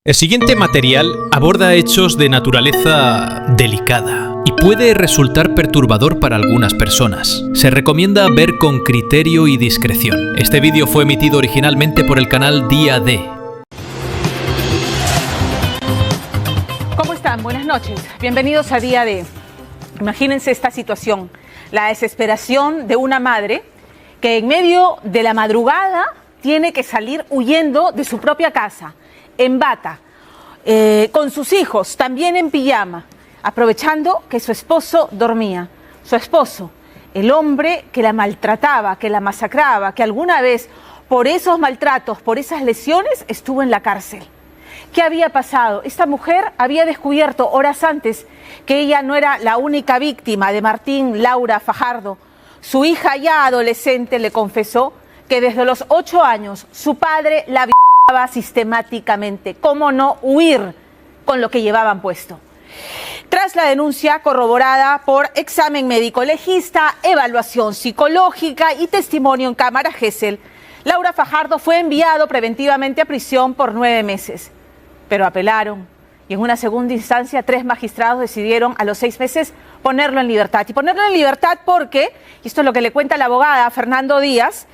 El siguiente material aborda hechos de naturaleza delicada y puede resultar perturbador para algunas personas. Se recomienda ver con criterio y discreción. Este vídeo fue emitido originalmente por el canal Día D. ¿Cómo están? Buenas noches. Bienvenidos a Día D. Imagínense esta situación, la desesperación de una madre que en medio de la madrugada tiene que salir huyendo de su propia casa, en bata, con sus hijos, también en pijama, aprovechando que su esposo dormía. Su esposo, el hombre que la maltrataba, que la masacraba, que alguna vez por esos maltratos, por esas lesiones, estuvo en la cárcel. ¿Qué había pasado? Esta mujer había descubierto horas antes que ella no era la única víctima de Martín Laura Fajardo. Su hija ya adolescente le confesó que desde los 8 años su padre la violaba sistemáticamente. ¿Cómo no huir con lo que llevaban puesto? Tras la denuncia corroborada por examen médico legista, evaluación psicológica y testimonio en cámara Gesell, Laura Fajardo fue enviado preventivamente a prisión por 9 meses. Pero apelaron y en una segunda instancia 3 magistrados decidieron a los 6 meses ponerlo en libertad. Y ponerlo en libertad porque, y esto es lo que le cuenta la abogada Fernando Díaz,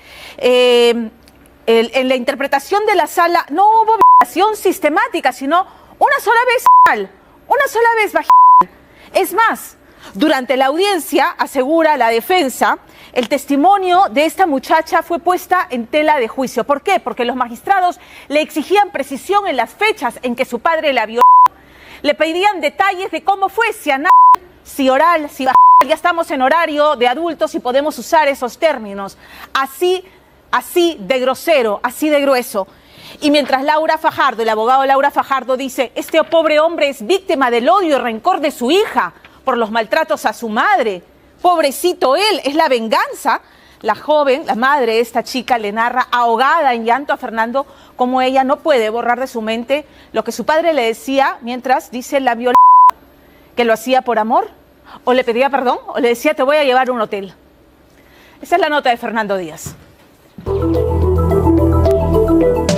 en la interpretación de la sala no hubo violación sistemática, sino una sola vez vaginal. Es más, durante la audiencia, asegura la defensa, el testimonio de esta muchacha fue puesta en tela de juicio. ¿Por qué? Porque los magistrados le exigían precisión en las fechas en que su padre la violó. Le pedían detalles de cómo fue, si anal, si oral, si vaginal. Ya estamos en horario de adultos y podemos usar esos términos. Así de grosero, así de grueso. Y mientras Laura Fajardo, el abogado Laura Fajardo dice, este pobre hombre es víctima del odio y rencor de su hija por los maltratos a su madre. Pobrecito él, es la venganza. La joven, la madre de esta chica, le narra ahogada en llanto a Fernando cómo ella no puede borrar de su mente lo que su padre le decía mientras, dice, la violaba, que lo hacía por amor, o le pedía perdón, o le decía, te voy a llevar a un hotel. Esa es la nota de Fernando Díaz.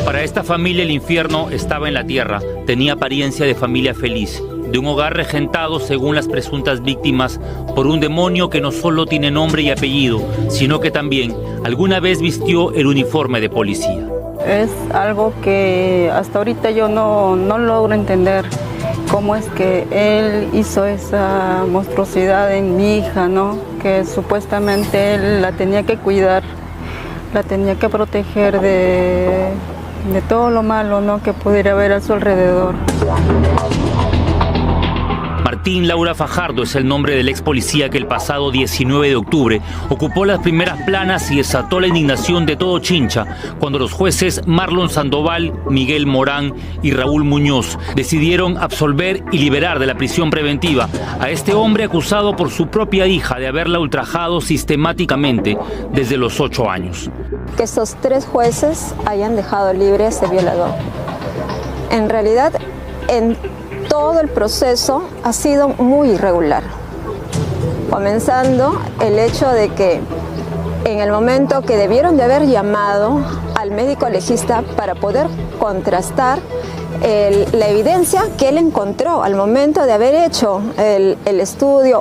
Para esta familia el infierno estaba en la tierra, tenía apariencia de familia feliz, de un hogar regentado según las presuntas víctimas por un demonio que no solo tiene nombre y apellido, sino que también alguna vez vistió el uniforme de policía. Es algo que hasta ahorita yo no logro entender cómo es que él hizo esa monstruosidad en mi hija, ¿no? Que supuestamente él la tenía que cuidar, la tenía que proteger de todo lo malo, ¿no?, que pudiera haber a su alrededor. Martín Laura Fajardo es el nombre del ex policía que el pasado 19 de octubre ocupó las primeras planas y desató la indignación de todo Chincha cuando los jueces Marlon Sandoval, Miguel Morán y Raúl Muñoz decidieron absolver y liberar de la prisión preventiva a este hombre acusado por su propia hija de haberla ultrajado sistemáticamente desde los 8 años. Que estos 3 jueces hayan dejado libre a ese violador. En realidad, en todo el proceso ha sido muy irregular, comenzando el hecho de que en el momento que debieron de haber llamado al médico legista para poder contrastar la evidencia que él encontró al momento de haber hecho el estudio.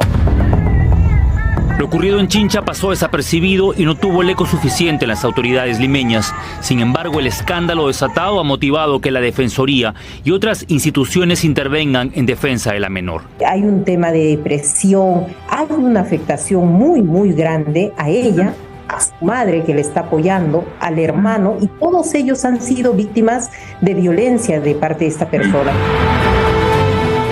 Lo ocurrido en Chincha pasó desapercibido y no tuvo el eco suficiente en las autoridades limeñas. Sin embargo, el escándalo desatado ha motivado que la Defensoría y otras instituciones intervengan en defensa de la menor. Hay un tema de depresión, hay una afectación muy grande a ella, a su madre que le está apoyando, al hermano, y todos ellos han sido víctimas de violencia de parte de esta persona.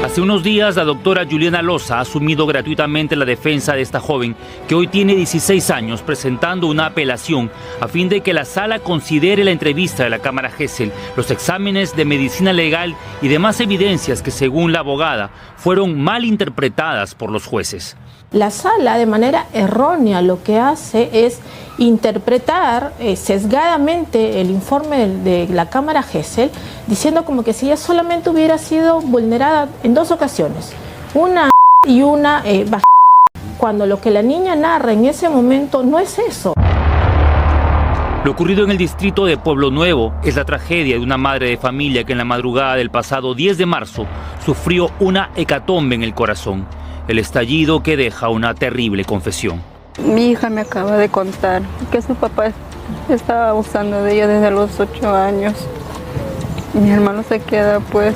Hace unos días, la doctora Juliana Loza ha asumido gratuitamente la defensa de esta joven, que hoy tiene 16 años, presentando una apelación a fin de que la sala considere la entrevista de la cámara Gesell, los exámenes de medicina legal y demás evidencias que, según la abogada, fueron mal interpretadas por los jueces. La sala, de manera errónea, lo que hace es interpretar sesgadamente el informe de la cámara Gesell, diciendo como que si ella solamente hubiera sido vulnerada en 2 ocasiones, una y una cuando lo que la niña narra en ese momento no es eso. Lo ocurrido en el distrito de Pueblo Nuevo es la tragedia de una madre de familia que en la madrugada del pasado 10 de marzo sufrió una hecatombe en el corazón. El estallido que deja una terrible confesión. Mi hija me acaba de contar que su papá estaba abusando de ella desde los 8 años. Mi hermano se queda pues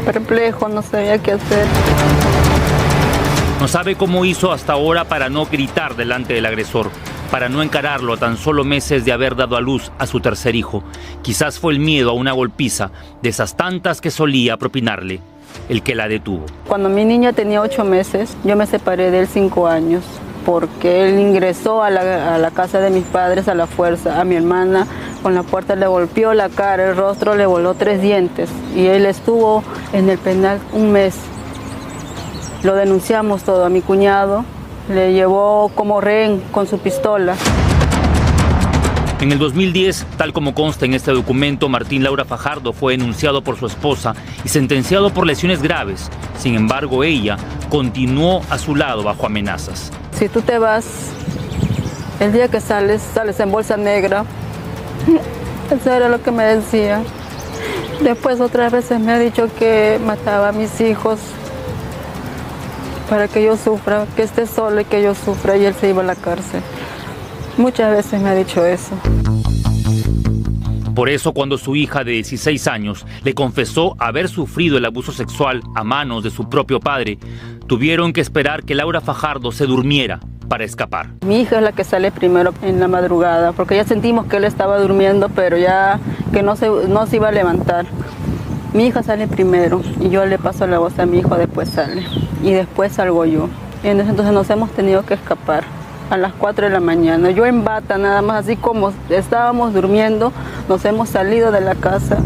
perplejo, no sabía qué hacer. No sabe cómo hizo hasta ahora para no gritar delante del agresor, para no encararlo a tan solo meses de haber dado a luz a su tercer hijo. Quizás fue el miedo a una golpiza, de esas tantas que solía propinarle, el que la detuvo. Cuando mi niña tenía 8 meses, yo me separé de él 5 años, porque él ingresó a la casa de mis padres a la fuerza. A mi hermana con la puerta le golpeó la cara, el rostro, le voló 3 dientes y él estuvo en el penal 1 mes. Lo denunciamos todo. A mi cuñado le llevó como rehén con su pistola. En el 2010, tal como consta en este documento, Martín Laura Fajardo fue denunciado por su esposa y sentenciado por lesiones graves. Sin embargo, ella continuó a su lado bajo amenazas. Si tú te vas, el día que sales en bolsa negra. Eso era lo que me decía. Después otras veces me ha dicho que mataba a mis hijos para que yo sufra, que esté solo y que yo sufra, y él se iba a la cárcel. Muchas veces me ha dicho eso. Por eso, cuando su hija de 16 años le confesó haber sufrido el abuso sexual a manos de su propio padre, tuvieron que esperar que Laura Fajardo se durmiera para escapar. Mi hija es la que sale primero en la madrugada, porque ya sentimos que él estaba durmiendo, pero ya que no se iba a levantar. Mi hija sale primero y yo le paso la voz a mi hijo, después sale. Y después salgo yo. Y entonces nos hemos tenido que escapar a las 4 de la mañana. Yo en bata, nada más, así como estábamos durmiendo, nos hemos salido de la casa.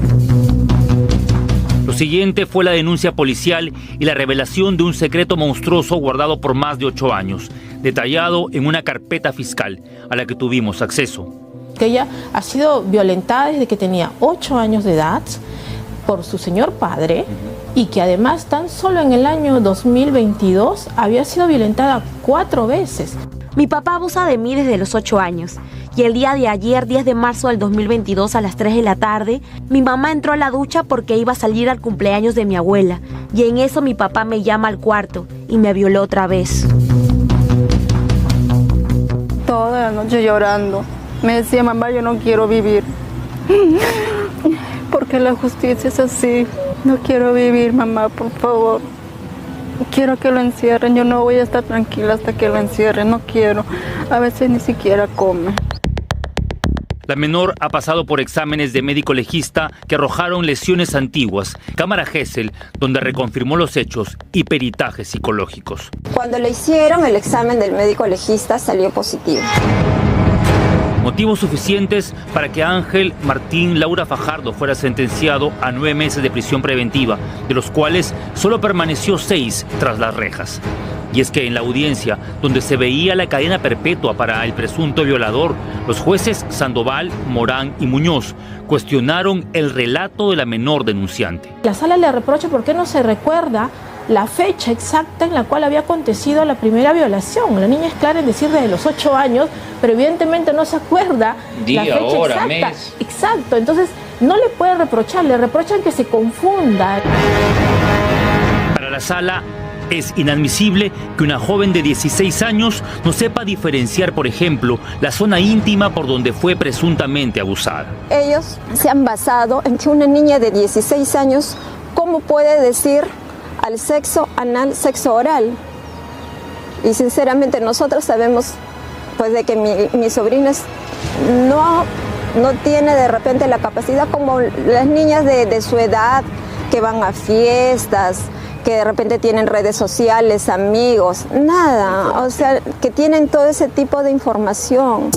Lo siguiente fue la denuncia policial y la revelación de un secreto monstruoso guardado por más de 8 años, detallado en una carpeta fiscal a la que tuvimos acceso. Que ella ha sido violentada desde que tenía 8 años de edad por su señor padre y que además tan solo en el año 2022 había sido violentada 4 veces. Mi papá abusa de mí desde los 8 años y el día de ayer, 10 de marzo del 2022 a las 3 de la tarde, mi mamá entró a la ducha porque iba a salir al cumpleaños de mi abuela y en eso mi papá me llama al cuarto y me violó otra vez. Toda la noche llorando. Me decía, mamá, yo no quiero vivir. Porque la justicia es así. No quiero vivir, mamá, por favor. Quiero que lo encierren. Yo no voy a estar tranquila hasta que lo encierren. No quiero. A veces ni siquiera come. La menor ha pasado por exámenes de médico legista que arrojaron lesiones antiguas, cámara Gesell, donde reconfirmó los hechos, y peritajes psicológicos. Cuando le hicieron el examen del médico legista salió positivo. Motivos suficientes para que Ángel Martín Laura Fajardo fuera sentenciado a 9 meses de prisión preventiva, de los cuales solo permaneció 6 tras las rejas. Y es que en la audiencia, donde se veía la cadena perpetua para el presunto violador, los jueces Sandoval, Morán y Muñoz cuestionaron el relato de la menor denunciante. La sala le reprocha por qué no se recuerda la fecha exacta en la cual había acontecido la primera violación. La niña es clara en decir desde los 8 años, pero evidentemente no se acuerda día, la fecha hora, exacta. mes. Exacto, entonces no le pueden reprochar, le reprochan que se confunda. Para la sala, es inadmisible que una joven de 16 años no sepa diferenciar, por ejemplo, la zona íntima por donde fue presuntamente abusada. Ellos se han basado en que una niña de 16 años, ¿cómo puede decir al sexo anal, sexo oral? Y sinceramente nosotros sabemos pues de que mi sobrina no tiene de repente la capacidad como las niñas de su edad que van a fiestas, que de repente tienen redes sociales, amigos, nada, o sea, que tienen todo ese tipo de información.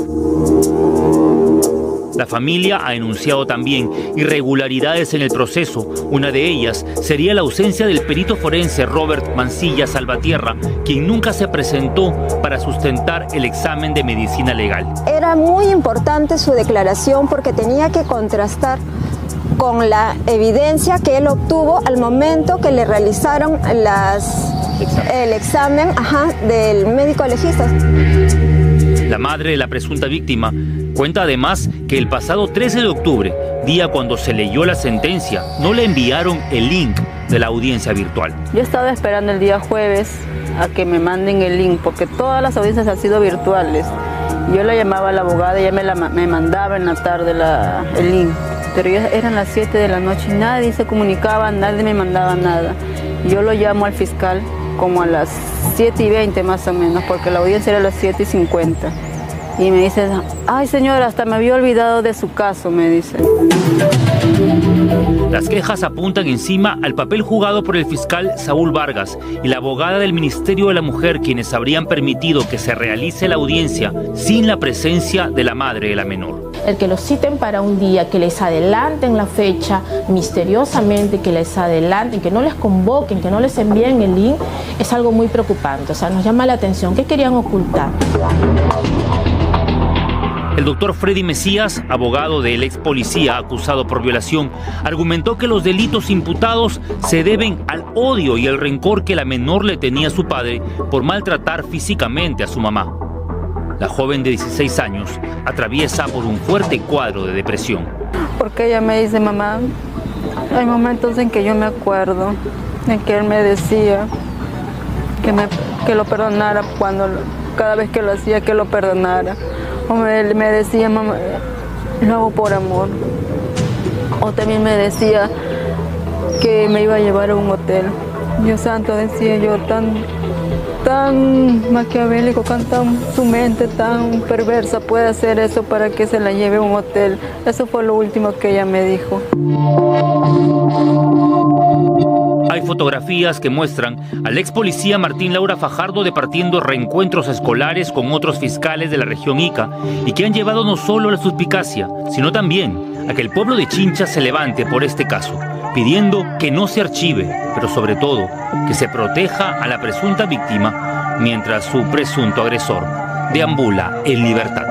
La familia ha denunciado también irregularidades en el proceso. Una de ellas sería la ausencia del perito forense Robert Mancilla Salvatierra, quien nunca se presentó para sustentar el examen de medicina legal. Era muy importante su declaración porque tenía que contrastar con la evidencia que él obtuvo al momento que le realizaron el examen del médico legista. La madre de la presunta víctima Cuenta además que el pasado 13 de octubre, día cuando se leyó la sentencia, no le enviaron el link de la audiencia virtual. Yo estaba esperando el día jueves a que me manden el link, porque todas las audiencias han sido virtuales. Yo la llamaba a la abogada y ella me mandaba en la tarde el link. Pero ya eran las 7 de la noche y nadie se comunicaba, nadie me mandaba nada. Yo lo llamo al fiscal como a las 7:20 más o menos, porque la audiencia era a las 7:50. Y me dice, ay señora, hasta me había olvidado de su caso, me dice. Las quejas apuntan encima al papel jugado por el fiscal Saúl Vargas y la abogada del Ministerio de la Mujer, quienes habrían permitido que se realice la audiencia sin la presencia de la madre de la menor. El que los citen para un día, que les adelanten la fecha misteriosamente, que les adelanten, que no les convoquen, que no les envíen el link, es algo muy preocupante. O sea, nos llama la atención. ¿Qué querían ocultar? El doctor Freddy Mesías, abogado del ex policía acusado por violación, argumentó que los delitos imputados se deben al odio y el rencor que la menor le tenía a su padre por maltratar físicamente a su mamá. La joven de 16 años atraviesa por un fuerte cuadro de depresión. Porque ella me dice, mamá, hay momentos en que yo me acuerdo, en que él me decía que lo perdonara cada vez que lo hacía, que lo perdonara. O me decía, mamá, lo hago por amor. O también me decía que me iba a llevar a un hotel. Dios santo, decía yo, tan maquiavélico, su mente tan perversa puede hacer eso para que se la lleve a un hotel. Eso fue lo último que ella me dijo. Hay fotografías que muestran al ex policía Martín Laura Fajardo departiendo reencuentros escolares con otros fiscales de la región Ica y que han llevado no solo a la suspicacia, sino también a que el pueblo de Chincha se levante por este caso, pidiendo que no se archive, pero sobre todo que se proteja a la presunta víctima mientras su presunto agresor deambula en libertad.